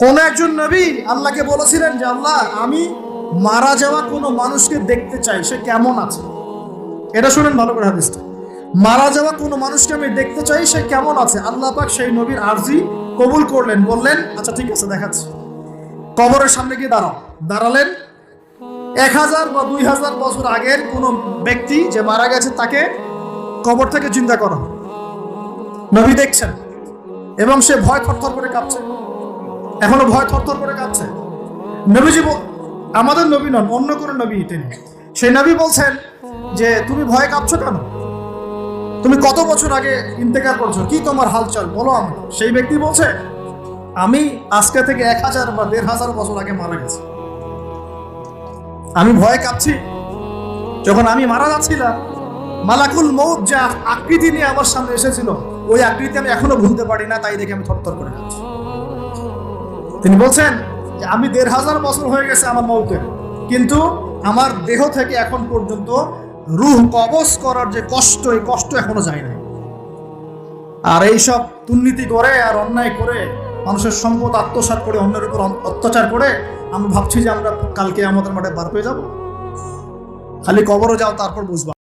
কোন একজন নবী আল্লাহকে বলেছিলেন যে আল্লাহ, আমি মারা যাওয়া কোনো মানুষকে দেখতে চাই, সে কেমন আছে। এটা শুনেন ভালো করে হাদিসটা। মারা যাওয়া কোনো মানুষকে আমি দেখতে চাই, সে কেমন আছে। আল্লাহ পাক সেই নবীর আরজি কবুল করলেন, বললেন আচ্ছা ঠিক আছে দেখাচ্ছি। কবরের সামনে গিয়ে দাঁড়ালেন। 1000 বা 2000 বছর আগের কোনো ব্যক্তি যে মারা গেছে তাকে কবর থেকে চিন্তা করো। নবী দেখছেন এবং সে ভয় থরথর করে কাঁপছে, এখনো ভয় থরথর করে কাঁপছে। নবীজি আমাদের নবী নন, অন্য কোনো নবী তিনি। সেই নবী বলছেন যে তুমি ভয় কাঁপছো কেন? তুমি কত বছর আগে ইন্তেকাল করছো, কি তোমার হালচাল বলো আমাকে। সেই ব্যক্তি বলছে আমি আজকে থেকে 1000 বা 1500 বছর আগে মারা গেছি। আমি ভয়ে কাঁপছি। যখন আমি মারা যাচ্ছিলাম, মালাকুল মউত যা আকৃতি নিয়ে আমার সামনে এসেছিল, ওই আকৃতি আমি এখনো ভুলতে পারি না, তাই দেখে আমি থরথর করে কাঁপছি। তিনি বলছেন যে আমি 1500 বছর হয়ে গেছে আমার মউতের, কিন্তু আমার দেহ থেকে এখন পর্যন্ত রূহ কবজ করার যে কষ্ট, এই কষ্ট এখনো যায় না। আর এইসব দুর্নীতি করে আর অন্যায় করে মানুষের সম্পদ আত্মসাৎ করে অন্যের উপর অত্যাচার করে আমরা ভাবছি যে আমরা কালকে আমাদের মাঠে বার পেয়ে যাব। খালি কবরও যাও, তারপর বুঝবা।